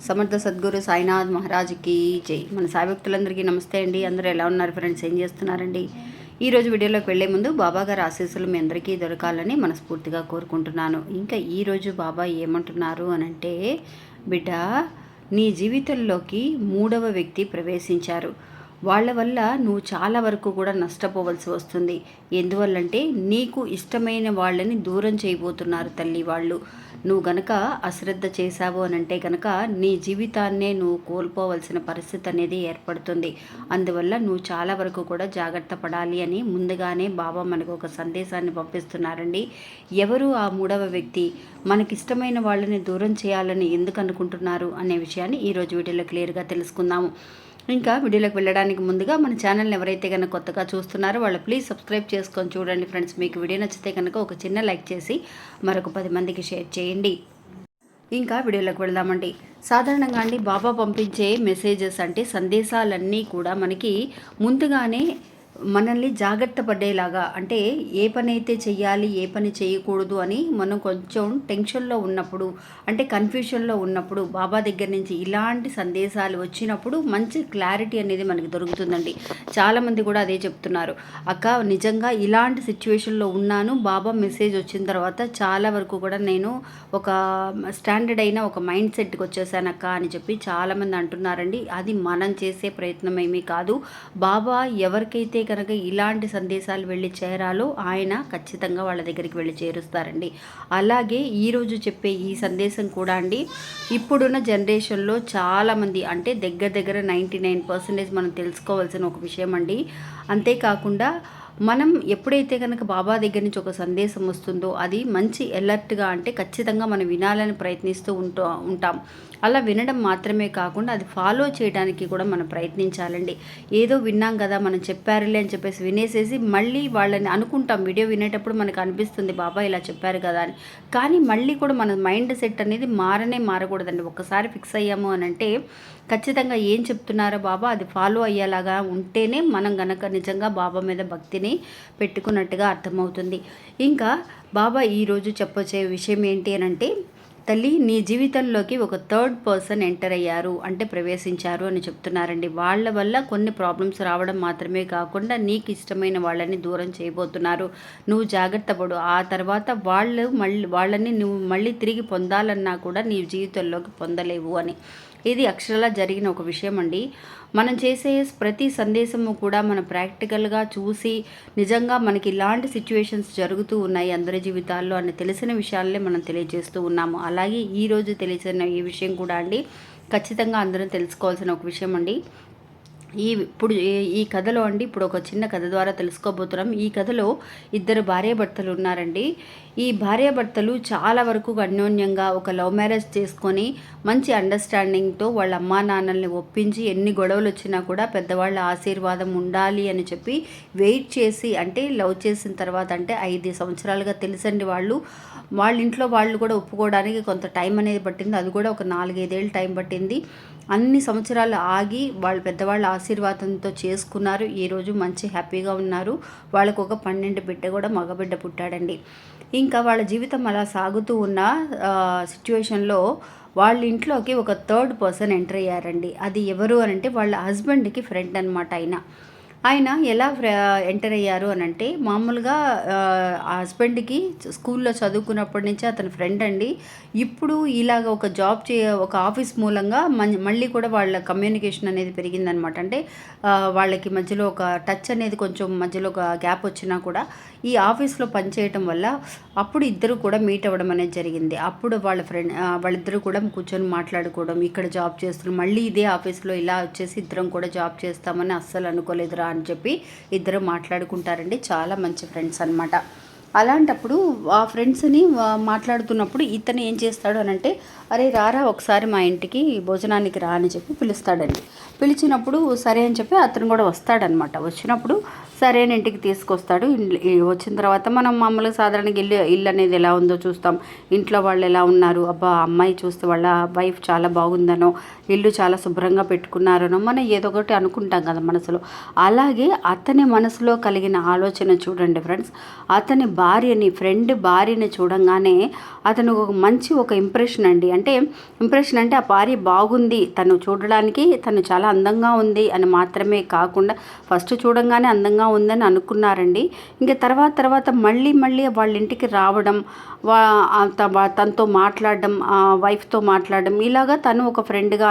సమర్థ సద్గురు సాయినాథ్ మహారాజ్కి జై. మన సాయి భక్తులందరికీ నమస్తే అండి. అందరూ ఎలా ఉన్నారు ఫ్రెండ్స్? ఏం చేస్తున్నారండి? ఈరోజు వీడియోలోకి వెళ్లే ముందు బాబా గారి ఆశీస్సులు మీ అందరికీ దొరకాలని మనస్ఫూర్తిగా కోరుకుంటున్నాను. ఇంకా ఈరోజు బాబా ఏమంటున్నారు అనంటే, బిడ్డ, నీ జీవితంలోకి మూడవ వ్యక్తి ప్రవేశించారు. వాళ్ళ వల్ల నువ్వు చాలా వరకు కూడా నష్టపోవలసి వస్తుంది. ఎందువల్లంటే నీకు ఇష్టమైన వాళ్ళని దూరం చేయబోతున్నారు తల్లి వాళ్ళు. నువ్వు గనక అశ్రద్ధ చేశావు అనంటే కనుక నీ జీవితాన్నే నువ్వు కోల్పోవలసిన పరిస్థితి అనేది ఏర్పడుతుంది. అందువల్ల నువ్వు చాలా వరకు కూడా జాగ్రత్త పడాలి అని ముందుగానే బాబా మనకు ఒక సందేశాన్ని పంపిస్తున్నారండి. ఎవరు ఆ మూడవ వ్యక్తి? మనకిష్టమైన వాళ్ళని దూరం చేయాలని ఎందుకు అనుకుంటున్నారు అనే విషయాన్ని ఈరోజు వీడియోలో క్లియర్గా తెలుసుకుందాము. ఇంకా వీడియోలోకి వెళ్ళడానికి ముందుగా మన ఛానల్ని ఎవరైతే కనుక కొత్తగా చూస్తున్నారో వాళ్ళు ప్లీజ్ సబ్స్క్రైబ్ చేసుకొని చూడండి ఫ్రెండ్స్. మీకు వీడియో నచ్చితే కనుక ఒక చిన్న లైక్ చేసి మరొక 10 మందికి షేర్ చేయండి. ఇంకా వీడియోలోకి వెళ్దామండి. సాధారణంగా అండి బాబా పంపించే మెసేజెస్ అంటే సందేశాలన్నీ కూడా మనకి ముందుగానే మనల్ని జాగ్రత్త పడేలాగా, అంటే ఏ పని అయితే చెయ్యాలి ఏ పని చేయకూడదు అని మనం కొంచెం టెన్షన్లో ఉన్నప్పుడు, అంటే కన్ఫ్యూషన్లో ఉన్నప్పుడు బాబా దగ్గర నుంచి ఇలాంటి సందేశాలు వచ్చినప్పుడు మంచి క్లారిటీ అనేది మనకి దొరుకుతుందండి. చాలామంది కూడా అదే చెప్తున్నారు, అక్క నిజంగా ఇలాంటి సిచ్యువేషన్లో ఉన్నాను, బాబా మెసేజ్ వచ్చిన తర్వాత చాలా వరకు కూడా నేను ఒక స్టాండర్డ్ అయిన ఒక మైండ్ సెట్కి వచ్చేసానక్క అని చెప్పి చాలామంది అంటున్నారండి. అది మనం చేసే ప్రయత్నం ఏమీ కాదు. బాబా ఎవరికైతే కనుక ఇలాంటి సందేశాలు వెళ్ళి చేరాలో ఆయన ఖచ్చితంగా వాళ్ళ దగ్గరికి వెళ్ళి చేరుస్తారండి. అలాగే ఈరోజు చెప్పే ఈ సందేశం కూడా అండి ఇప్పుడున్న జనరేషన్లో చాలామంది, అంటే దగ్గర 99% మనం తెలుసుకోవాల్సిన ఒక విషయం అండి. అంతేకాకుండా మనం ఎప్పుడైతే కనుక బాబా దగ్గర నుంచి ఒక సందేశం వస్తుందో అది మంచి అలర్ట్గా, అంటే ఖచ్చితంగా మనం వినాలని ప్రయత్నిస్తూ ఉంటాం. అలా వినడం మాత్రమే కాకుండా అది ఫాలో చేయడానికి కూడా మనం ప్రయత్నించాలండి. ఏదో విన్నాం కదా, మనం చెప్పారులే అని చెప్పేసి వినేసేసి మళ్ళీ వాళ్ళని అనుకుంటాం. వీడియో వినేటప్పుడు మనకు అనిపిస్తుంది బాబా ఇలా చెప్పారు కదా అని, కానీ మళ్ళీ కూడా మన మైండ్ సెట్ అనేది మారకూడదండి. ఒక్కసారి ఫిక్స్ అయ్యాము అని అంటే ఖచ్చితంగా ఏం చెప్తున్నారో బాబా అది ఫాలో అయ్యేలాగా ఉంటేనే మనం గనక నిజంగా బాబా మీద భక్తిని పెట్టుకున్నట్టుగా అర్థమవుతుంది. ఇంకా బాబా ఈరోజు చెప్పొచ్చే విషయం ఏంటి అని అంటే, తల్లి నీ జీవితంలోకి ఒక థర్డ్ పర్సన్ ఎంటర్ అయ్యారు, అంటే ప్రవేశించారు అని చెప్తున్నారండి. వాళ్ళ వల్ల కొన్ని ప్రాబ్లమ్స్ రావడం మాత్రమే కాకుండా నీకు ఇష్టమైన వాళ్ళని దూరం చేయబోతున్నారు. నువ్వు జాగ్రత్త పడు. ఆ తర్వాత వాళ్ళని నువ్వు మళ్ళీ తిరిగి పొందాలన్నా కూడా నీ జీవితంలోకి పొందలేవు అని. ఇది అక్షరాలా జరిగిన ఒక విషయం అండి. మనం చేసే ప్రతి సందేశము కూడా మనం ప్రాక్టికల్గా చూసి నిజంగా మనకి ఇలాంటి సిచ్యువేషన్స్ జరుగుతూ ఉన్నాయి అందరి జీవితాల్లో అని తెలిసిన విషయాలనే మనం తెలియజేస్తూ ఉన్నాము. అలాగే ఈరోజు తెలిసిన ఈ విషయం కూడా అండి ఖచ్చితంగా అందరం తెలుసుకోవాల్సిన ఒక విషయం అండి. ఈ కథలో అండి ఇప్పుడు ఒక చిన్న కథ ద్వారా తెలుసుకోబోతున్నాం. ఈ కథలో 2 భార్యాభర్తలు ఉన్నారండి. ఈ భార్యాభర్తలు చాలా వరకు అన్యోన్యంగా ఒక లవ్ మ్యారేజ్ చేసుకొని మంచి అండర్స్టాండింగ్తో వాళ్ళ అమ్మా నాన్నల్ని ఒప్పించి ఎన్ని గొడవలు వచ్చినా కూడా పెద్దవాళ్ళ ఆశీర్వాదం ఉండాలి అని చెప్పి వెయిట్ చేసి, అంటే లవ్ చేసిన తర్వాత అంటే 5 సంవత్సరాలుగా తెలుసండి వాళ్ళ ఇంట్లో వాళ్ళు కూడా ఒప్పుకోవడానికి కొంత టైం అనేది పట్టింది. అది కూడా ఒక 4-5 ఏళ్ళు టైం పట్టింది. అన్ని సంవత్సరాలు ఆగి వాళ్ళ పెద్దవాళ్ళ ఆశీర్వాదంతో చేసుకున్నారు. ఈరోజు మంచి హ్యాపీగా ఉన్నారు. వాళ్ళకు ఒక 12 బిడ్డ కూడా మగబిడ్డ పుట్టాడండి. ఇంకా వాళ్ళ జీవితం అలా సాగుతూ ఉన్న సిచ్యువేషన్లో వాళ్ళ ఇంట్లోకి ఒక థర్డ్ పర్సన్ ఎంటర్ అయ్యారండి. అది ఎవరు అని అంటే వాళ్ళ హస్బెండ్కి ఫ్రెండ్ అనమాట. ఆయన ఎలా ఎంటర్ అయ్యారు అని అంటే, మామూలుగా ఆ హస్బెండ్కి స్కూల్లో చదువుకున్నప్పటి నుంచి అతని ఫ్రెండ్ అండి. ఇప్పుడు ఇలాగ ఒక ఆఫీస్ మూలంగా మళ్ళీ కూడా వాళ్ళ కమ్యూనికేషన్ అనేది పెరిగిందనమాట. అంటే వాళ్ళకి మధ్యలో ఒక టచ్ అనేది కొంచెం మధ్యలో ఒక గ్యాప్ వచ్చినా కూడా ఈ ఆఫీస్లో పనిచేయటం వల్ల అప్పుడు ఇద్దరు కూడా మీట్ అవ్వడం అనేది జరిగింది. అప్పుడు వాళ్ళిద్దరూ కూడా కూర్చొని మాట్లాడుకోవడం, ఇక్కడ జాబ్ చేస్తున్నాం, మళ్ళీ ఇదే ఆఫీస్లో ఇలా వచ్చేసి ఇద్దరం కూడా జాబ్ చేస్తామని అస్సలు అనుకోలేదురా అని చెప్పి ఇద్దరు మాట్లాడుకుంటారండి. చాలా మంచి ఫ్రెండ్స్ అనమాట. అలాంటప్పుడు ఆ ఫ్రెండ్స్ని మాట్లాడుతున్నప్పుడు ఇతను ఏం చేస్తాడు అని అంటే, అరే రారా ఒకసారి మా ఇంటికి భోజనానికి రా అని చెప్పి పిలుస్తాడండి. పిలిచినప్పుడు సరే అని చెప్పి అతను కూడా వస్తాడనమాట. వచ్చినప్పుడు సరే అని ఇంటికి తీసుకొస్తాడు. వచ్చిన తర్వాత మనం మామూలుగా సాధారణంగా ఇల్లు అనేది ఎలా ఉందో చూస్తాం. ఇంట్లో వాళ్ళు ఎలా ఉన్నారు, అబ్బా అమ్మాయి చూస్తే వాళ్ళ వైఫ్ చాలా బాగుందనో, ఇల్లు చాలా శుభ్రంగా పెట్టుకున్నారనో మనం ఏదో ఒకటి అనుకుంటాం కదా మనసులో. అలాగే అతని మనసులో కలిగిన ఆలోచన చూడండి ఫ్రెండ్స్. అతని ఫ్రెండ్ భార్యని చూడంగానే అతను ఒక ఇంప్రెషన్ అండి. ఇంప్రెషన్ అంటే ఆ భార్య బాగుంది, తను చూడడానికి తను చాలా అందంగా ఉంది అని మాత్రమే కాకుండా ఫస్ట్ చూడంగానే అందంగా ఉందని అనుకున్నారండి. ఇంకా తర్వాత మళ్ళీ వాళ్ళ ఇంటికి రావడం, తనతో మాట్లాడడం, వైఫ్తో మాట్లాడడం, ఇలాగా తను ఒక ఫ్రెండ్గా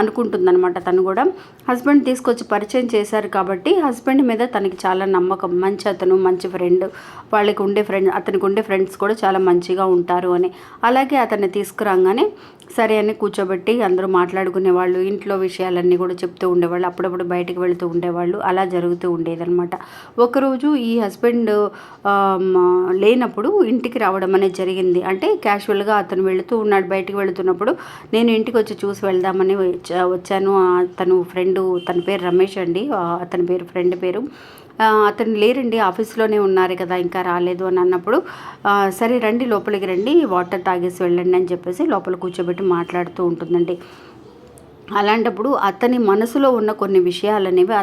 అనుకుంటుందన్నమాట. తను కూడా హస్బెండ్ తీసుకొచ్చి పరిచయం చేశారు కాబట్టి హస్బెండ్ మీద తనకి చాలా నమ్మకం. మంచి ఫ్రెండ్, అతనికి ఉండే ఫ్రెండ్స్ కూడా చాలా మంచిగా ఉంటారు అని. అలాగే అతన్ని తీసుకురాగానే సరే అని కూర్చోబెట్టి అందరూ మాట్లాడుకునేవాళ్ళు. ఇంట్లో విషయాలన్నీ కూడా చెప్తూ ఉండేవాళ్ళు. అప్పుడప్పుడు బయటకు వెళుతూ ఉండేవాళ్ళు. అలా జరుగుతూ ఉండేదన్నమాట. ఒకరోజు ఈ హస్బెండ్ లేనప్పుడు ఇంటికి రావడం అనేది జరిగింది. క్యాజువల్గా అతను వెళుతూ ఉన్నాడు. బయటికి వెళుతున్నప్పుడు నేను ఇంటికి వచ్చి చూసి వెళ్దామని వచ్చాను. తన పేరు రమేష్ అండి, అతని పేరు ఫ్రెండ్ పేరు. అతను లేరండి, ఆఫీస్లోనే ఉన్నారు కదా, ఇంకా రాలేదు అని అన్నప్పుడు సరే రండి, లోపలికి రండి, వాటర్ తాగేసి వెళ్ళండి అని చెప్పేసి లోపల కూర్చోబెట్టి మాట్లాడుతూ ఉంటుందండి. అలాంటప్పుడు అతని మనసులో ఉన్న కొన్ని విషయాలనేవి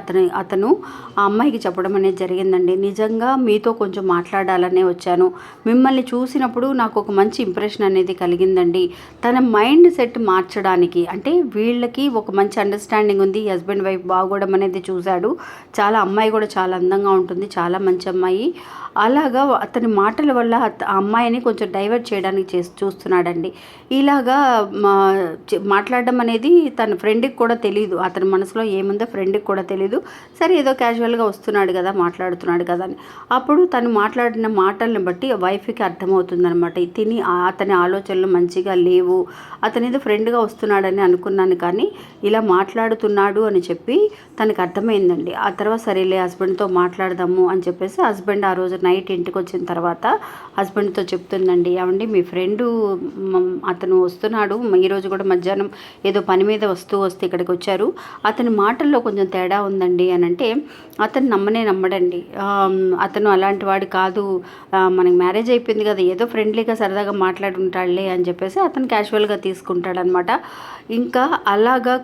అతను ఆ అమ్మాయికి చెప్పడం అనేది జరిగిందండి. నిజంగా మీతో కొంచెం మాట్లాడాలనే వచ్చాను. మిమ్మల్ని చూసినప్పుడు నాకు ఒక మంచి ఇంప్రెషన్ అనేది కలిగిందండి. తన మైండ్ సెట్ మార్చడానికి, వీళ్ళకి ఒక మంచి అండర్స్టాండింగ్ ఉంది. హస్బెండ్ వైఫ్ బాగోవడం అనేది చూశాడు. అమ్మాయి కూడా చాలా అందంగా ఉంటుంది, చాలా మంచి అమ్మాయి. అలాగా అతని మాటల వల్ల ఆ అమ్మాయిని కొంచెం డైవర్ట్ చేయడానికి చూస్తున్నాడండి. ఇలాగా మాట్లాడడం అనేది తన ఫ్రెండ్కి కూడా తెలియదు. అతని మనసులో ఏముందో ఫ్రెండ్కి కూడా తెలియదు. సరే ఏదో క్యాజువల్గా వస్తున్నాడు కదా, మాట్లాడుతున్నాడు కదా అని. అప్పుడు తను మాట్లాడిన మాటలను బట్టి వైఫ్కి అర్థమవుతుందనమాట. అతని ఆలోచనలు మంచిగా లేవు, అతను ఏదో ఫ్రెండ్గా వస్తున్నాడని అనుకున్నాను, కానీ ఇలా మాట్లాడుతున్నాడు అని చెప్పి తనకు అర్థమైందండి. ఆ తర్వాత సరేలే హస్బెండ్తో మాట్లాడదాము అని చెప్పేసి హస్బెండ్ ఆ రోజు నైట్ ఇంటికి వచ్చిన తర్వాత హస్బెండ్తో చెప్తుందండి, ఏమండి మీ ఫ్రెండు అతను వస్తున్నాడు, ఈరోజు కూడా మధ్యాహ్నం ఏదో పని మీద వస్తే ఇక్కడికి వచ్చారు, అతని మాటల్లో కొంచెం తేడా ఉందండి అని అంటే అతను నమ్మడండి. అతను అలాంటి వాడు కాదు, మనకి మ్యారేజ్ అయిపోయింది కదా, ఏదో ఫ్రెండ్లీగా సరదాగా మాట్లాడుంటాడులే అని చెప్పేసి అతను క్యాజువల్గా తీసుకుంటాడనమాట. ఇంకా అలాగా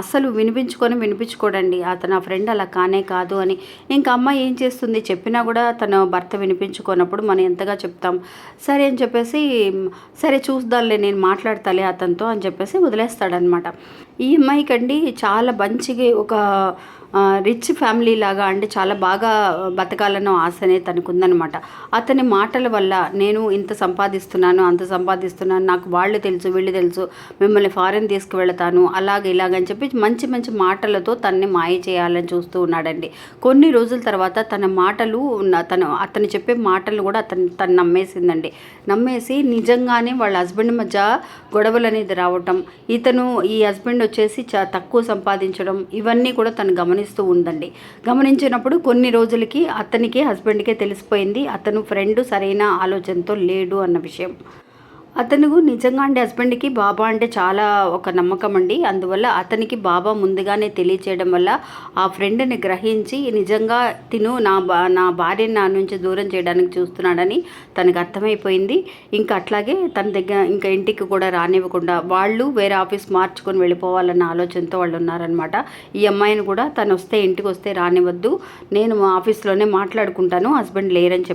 అస్సలు వినిపించుకోడండి. అతను ఆ ఫ్రెండ్ అలా కానే కాదు అని. ఇంకా అమ్మాయి ఏం చేస్తుంది, చెప్పినా కూడా తన భర్త వినిపించుకున్నప్పుడు మనం ఎంతగా చెప్తాం. సరే అని చెప్పేసి సరే చూద్దాంలే, నేను మాట్లాడతాలే అతనితో అని చెప్పేసి వదిలేస్తాడనమాట. ఈ అమ్మాయికండి చాలా మంచిగా ఒక రిచ్ ఫ్యామిలీ లాగా చాలా బాగా బతకాలన్న ఆశ అనేది తనకు ఉందన్నమాట. అతని మాటల వల్ల నేను ఇంత సంపాదిస్తున్నాను, అంత సంపాదిస్తున్నాను, నాకు వాళ్ళు తెలుసు వీళ్ళు తెలుసు, మిమ్మల్ని ఫారెన్ తీసుకువెళతాను, ఇలాగని చెప్పి మంచి మాటలతో తనని మాయ చేయాలని చూస్తూ ఉన్నాడండి. కొన్ని రోజుల తర్వాత అతను చెప్పే మాటలు కూడా తను నమ్మేసిందండి. నమ్మేసి నిజంగానే వాళ్ళ హస్బెండ్ మధ్య గొడవలు అనేది రావటం, ఈ హస్బెండ్ వచ్చేసి తక్కువ సంపాదించడం, ఇవన్నీ కూడా తను గమనించినప్పుడు కొన్ని రోజులకి అతనికి హస్బెండ్కే తెలిసిపోయింది అతను ఫ్రెండ్ సరైన ఆలోచనతో లేడు అన్న విషయం. అతను నిజంగా హస్బెండ్కి బాబా అంటే చాలా ఒక నమ్మకం అండి. అందువల్ల అతనికి బాబా ముందుగానే తెలియచేయడం వల్ల ఆ ఫ్రెండ్ని గ్రహించి నిజంగా నా భార్యని నా నుంచి దూరం చేయడానికి చూస్తున్నాడని తనకు అర్థమైపోయింది. ఇంకా అట్లాగే తన దగ్గర ఇంకా ఇంటికి కూడా రానివ్వకుండా వాళ్ళు వేరే ఆఫీస్ మార్చుకొని వెళ్ళిపోవాలన్న ఆలోచనతో వాళ్ళు ఉన్నారనమాట. ఈ అమ్మాయిని కూడా తను ఇంటికి వస్తే రానివ్వద్దు, నేను ఆఫీస్లోనే మాట్లాడుకుంటాను, హస్బెండ్ లేరని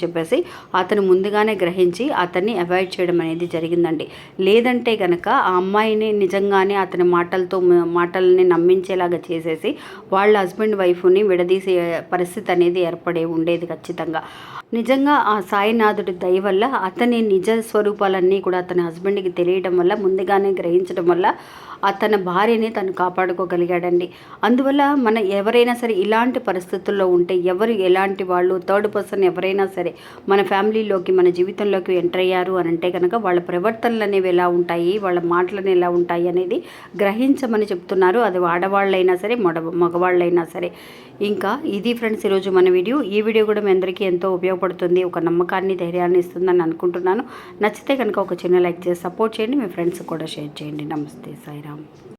చెప్పేసి అతను ముందుగానే గ్రహించి అతన్ని అవాయిడ్ చేయడం అనేది జరిగిందండి. లేదంటే కనుక ఆ అమ్మాయిని నిజంగానే అతని మాటల్ని నమ్మించేలాగా చేసేసి వాళ్ళ హస్బెండ్ వైఫ్ని విడదీసే పరిస్థితి అనేది ఏర్పడే ఉండేది ఖచ్చితంగా. నిజంగా ఆ సాయినాథుడి దయ వల్ల అతని నిజ స్వరూపాలన్నీ కూడా అతని హస్బెండ్కి తెలియడం వల్ల, ముందుగానే గ్రహించడం వల్ల అతని భార్యని తను కాపాడుకోగలిగాడండి. అందువల్ల ఎవరైనా సరే ఇలాంటి పరిస్థితుల్లో ఉంటే, ఎలాంటి వాళ్ళు థర్డ్ పర్సన్ ఎవరైనా సరే మన ఫ్యామిలీలోకి మన జీవితంలోకి ఎంటర్ అయ్యారు అని అంటే కనుక వాళ్ళ ప్రవర్తనలు అనేవి ఎలా ఉంటాయి, వాళ్ళ మాటలు ఎలా ఉంటాయి అనేది గ్రహించమని చెప్తున్నారు. అది ఆడవాళ్ళైనా సరే మగవాళ్ళైనా సరే. ఇంకా ఇది ఫ్రెండ్స్ ఈరోజు మన వీడియో. ఈ వీడియో కూడా మీ అందరికీ ఎంతో ఉపయోగపడుతుంది, ఒక నమ్మకాన్ని ధైర్యాన్ని ఇస్తుందని అనుకుంటున్నాను. నచ్చితే కనుక ఒక చిన్న లైక్ చేసి సపోర్ట్ చేయండి, మీ ఫ్రెండ్స్ కూడా షేర్ చేయండి. నమస్తే సాయిరామ్.